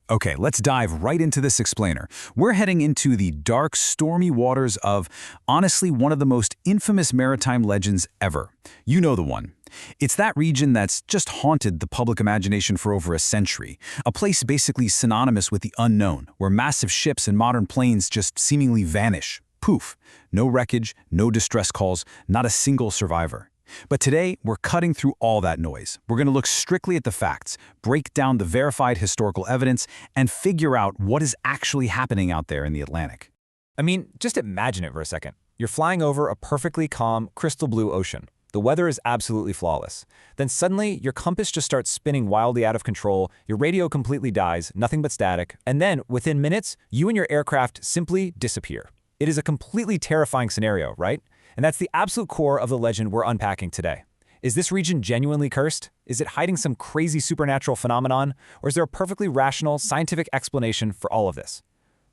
Okay, let's dive right into this explainer. We're heading into the dark, stormy waters of, honestly, one of the most infamous maritime legends ever. You know the one. It's that region that's just haunted the public imagination for over a century, a place basically synonymous with the unknown, where massive ships and modern planes just seemingly vanish. Poof. No wreckage, no distress calls, not a single survivor. But today, we're cutting through all that noise. We're going to look strictly at the facts, break down the verified historical evidence, and figure out what is actually happening out there in the Atlantic. I mean, just imagine it for a second. You're flying over a perfectly calm, crystal blue ocean. The weather is absolutely flawless. Then suddenly, your compass just starts spinning wildly out of control, your radio completely dies, nothing but static, and then, within minutes, you and your aircraft simply disappear. It is a completely terrifying scenario, right? And that's the absolute core of the legend we're unpacking today. Is this region genuinely cursed? Is it hiding some crazy supernatural phenomenon? Or is there a perfectly rational, scientific explanation for all of this?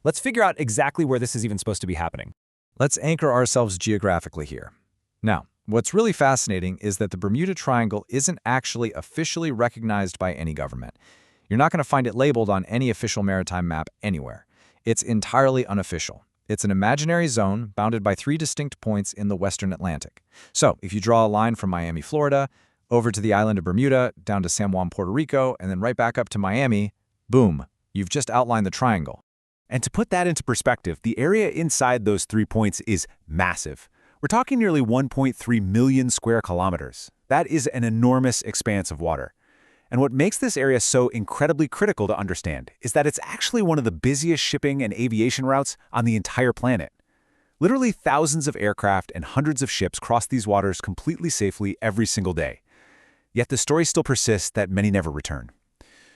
Let's figure out exactly where this is even supposed to be happening. Let's anchor ourselves geographically here. Now, what's really fascinating is that the Bermuda Triangle isn't actually officially recognized by any government. You're not going to find it labeled on any official maritime map anywhere. It's entirely unofficial. It's an imaginary zone bounded by 3 distinct points in the western Atlantic. So, if you draw a line from Miami, Florida, over to the island of Bermuda, down to San Juan, Puerto Rico, and then right back up to Miami, boom, you've just outlined the triangle. And to put that into perspective, the area inside those 3 points is massive. We're talking nearly 1.3 million square kilometers. That is an enormous expanse of water. And what makes this area so incredibly critical to understand is that it's actually one of the busiest shipping and aviation routes on the entire planet. Literally thousands of aircraft and hundreds of ships cross these waters completely safely every single day. Yet the story still persists that many never return.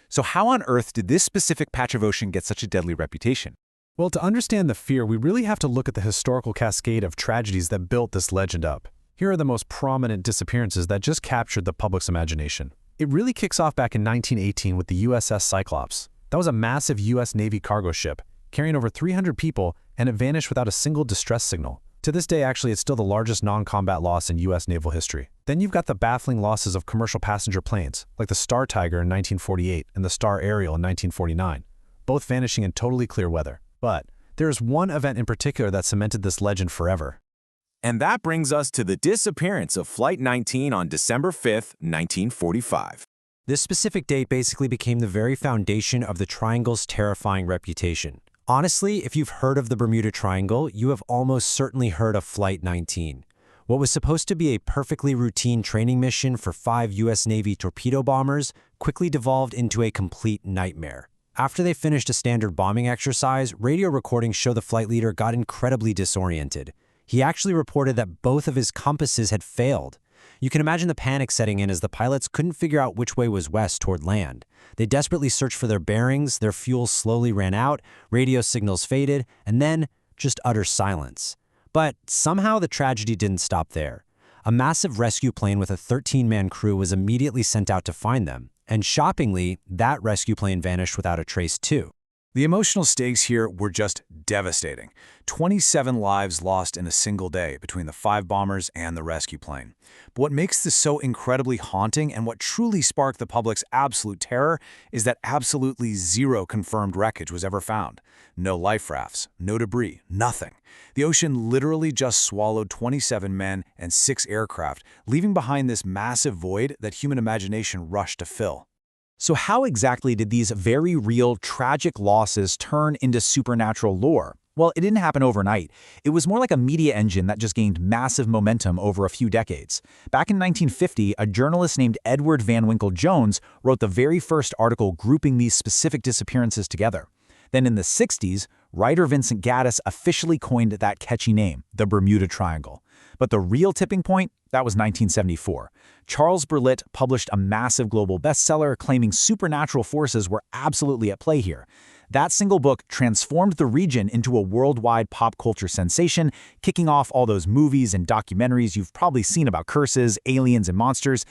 So how on earth did this specific patch of ocean get such a deadly reputation? Well, to understand the fear, we really have to look at the historical cascade of tragedies that built this legend up. Here are the most prominent disappearances that just captured the public's imagination. It really kicks off back in 1918 with the USS Cyclops. That was a massive U.S. Navy cargo ship, carrying over 300 people, and it vanished without a single distress signal. To this day, actually, it's still the largest non-combat loss in U.S. naval history. Then you've got the baffling losses of commercial passenger planes, like the Star Tiger in 1948 and the Star Ariel in 1949, both vanishing in totally clear weather. But there is one event in particular that cemented this legend forever. And that brings us to the disappearance of Flight 19 on December 5th, 1945. This specific date basically became the very foundation of the Triangle's terrifying reputation. Honestly, if you've heard of the Bermuda Triangle, you have almost certainly heard of Flight 19. What was supposed to be a perfectly routine training mission for 5 U.S. Navy torpedo bombers quickly devolved into a complete nightmare. After they finished a standard bombing exercise, radio recordings show the flight leader got incredibly disoriented. He actually reported that both of his compasses had failed. You can imagine the panic setting in as the pilots couldn't figure out which way was west toward land. They desperately searched for their bearings, their fuel slowly ran out, radio signals faded, and then just utter silence. But somehow the tragedy didn't stop there. A massive rescue plane with a 13-man crew was immediately sent out to find them, and shockingly, that rescue plane vanished without a trace too. The emotional stakes here were just devastating. 27 lives lost in a single day between the 5 bombers and the rescue plane. But what makes this so incredibly haunting and what truly sparked the public's absolute terror is that absolutely zero confirmed wreckage was ever found. No life rafts, no debris, nothing. The ocean literally just swallowed 27 men and 6 aircraft, leaving behind this massive void that human imagination rushed to fill. So how exactly did these very real, tragic losses turn into supernatural lore? Well, it didn't happen overnight. It was more like a media engine that just gained massive momentum over a few decades. Back in 1950, a journalist named Edward Van Winkle Jones wrote the very first article grouping these specific disappearances together. Then in the 60s, writer Vincent Gaddis officially coined that catchy name, the Bermuda Triangle. But the real tipping point, that was 1974. Charles Berlit published a massive global bestseller claiming supernatural forces were absolutely at play here. That single book transformed the region into a worldwide pop culture sensation, kicking off all those movies and documentaries you've probably seen about curses, aliens, and monsters.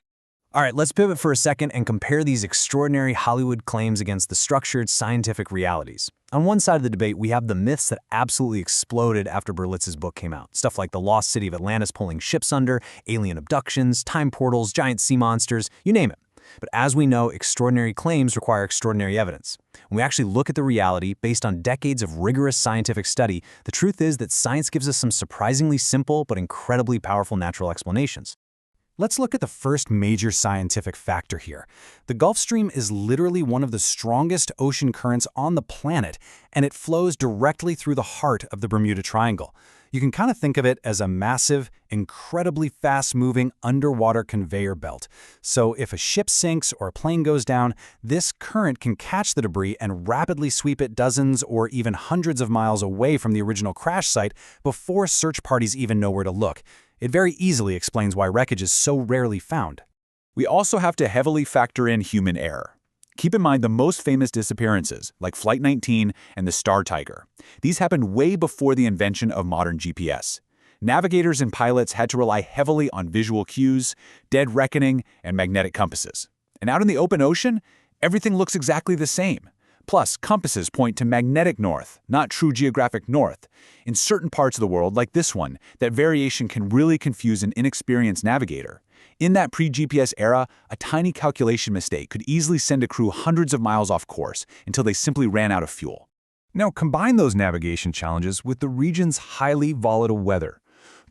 All right, let's pivot for a second and compare these extraordinary Hollywood claims against the structured scientific realities. On one side of the debate, we have the myths that absolutely exploded after Berlitz's book came out. Stuff like the lost city of Atlantis pulling ships under, alien abductions, time portals, giant sea monsters, you name it. But as we know, extraordinary claims require extraordinary evidence. When we actually look at the reality based on decades of rigorous scientific study, the truth is that science gives us some surprisingly simple but incredibly powerful natural explanations. Let's look at the first major scientific factor here. The Gulf Stream is literally one of the strongest ocean currents on the planet, and it flows directly through the heart of the Bermuda Triangle. You can kind of think of it as a massive, incredibly fast-moving underwater conveyor belt. So if a ship sinks or a plane goes down, this current can catch the debris and rapidly sweep it dozens or even hundreds of miles away from the original crash site before search parties even know where to look. It very easily explains why wreckage is so rarely found. We also have to heavily factor in human error. Keep in mind the most famous disappearances, like Flight 19 and the Star Tiger. These happened way before the invention of modern GPS. Navigators and pilots had to rely heavily on visual cues, dead reckoning, and magnetic compasses. And out in the open ocean, everything looks exactly the same. Plus, compasses point to magnetic north, not true geographic north. In certain parts of the world, like this one, that variation can really confuse an inexperienced navigator. In that pre-GPS era, a tiny calculation mistake could easily send a crew hundreds of miles off course until they simply ran out of fuel. Now combine those navigation challenges with the region's highly volatile weather.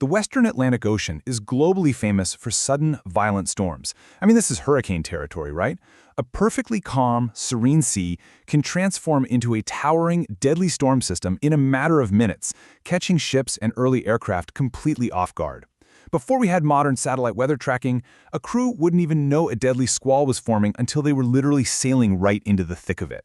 The Western Atlantic Ocean is globally famous for sudden, violent storms. I mean, this is hurricane territory, right? A perfectly calm, serene sea can transform into a towering, deadly storm system in a matter of minutes, catching ships and early aircraft completely off guard. Before we had modern satellite weather tracking, a crew wouldn't even know a deadly squall was forming until they were literally sailing right into the thick of it.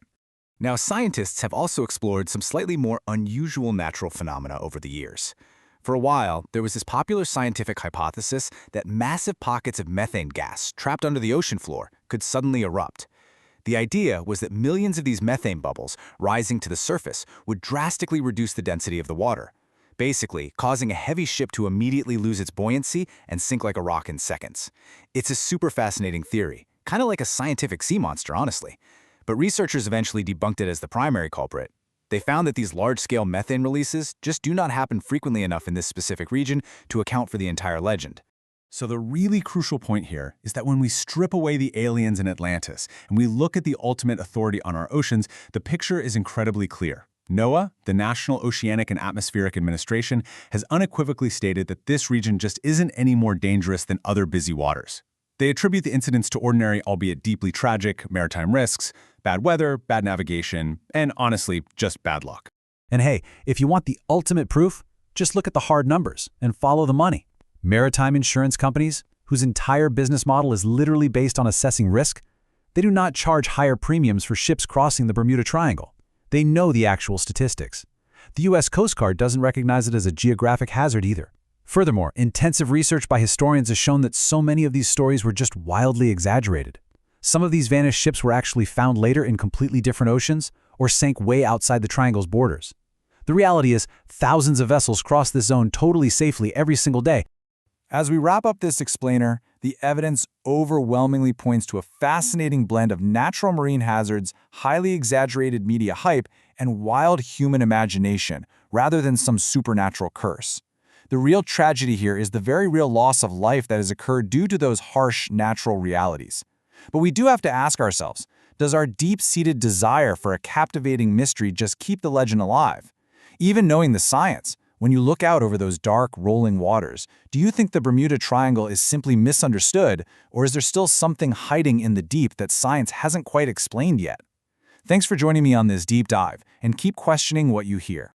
Now, scientists have also explored some slightly more unusual natural phenomena over the years. For a while, there was this popular scientific hypothesis that massive pockets of methane gas trapped under the ocean floor could suddenly erupt. The idea was that millions of these methane bubbles rising to the surface would drastically reduce the density of the water, basically causing a heavy ship to immediately lose its buoyancy and sink like a rock in seconds. It's a super fascinating theory, kind of like a scientific sea monster, honestly. But researchers eventually debunked it as the primary culprit. They found that these large-scale methane releases just do not happen frequently enough in this specific region to account for the entire legend. So the really crucial point here is that when we strip away the aliens in Atlantis and we look at the ultimate authority on our oceans, the picture is incredibly clear. NOAA, the National Oceanic and Atmospheric Administration, has unequivocally stated that this region just isn't any more dangerous than other busy waters. They attribute the incidents to ordinary, albeit deeply tragic, maritime risks, bad weather, bad navigation, and honestly, just bad luck. And hey, if you want the ultimate proof, just look at the hard numbers and follow the money. Maritime insurance companies, whose entire business model is literally based on assessing risk, they do not charge higher premiums for ships crossing the Bermuda Triangle. They know the actual statistics. The U.S. Coast Guard doesn't recognize it as a geographic hazard either. Furthermore, intensive research by historians has shown that so many of these stories were just wildly exaggerated. Some of these vanished ships were actually found later in completely different oceans or sank way outside the triangle's borders. The reality is, thousands of vessels cross this zone totally safely every single day. As we wrap up this explainer, the evidence overwhelmingly points to a fascinating blend of natural marine hazards, highly exaggerated media hype, and wild human imagination, rather than some supernatural curse. The real tragedy here is the very real loss of life that has occurred due to those harsh natural realities. But we do have to ask ourselves, does our deep-seated desire for a captivating mystery just keep the legend alive? Even knowing the science, when you look out over those dark, rolling waters, do you think the Bermuda Triangle is simply misunderstood, or is there still something hiding in the deep that science hasn't quite explained yet? Thanks for joining me on this deep dive, and keep questioning what you hear.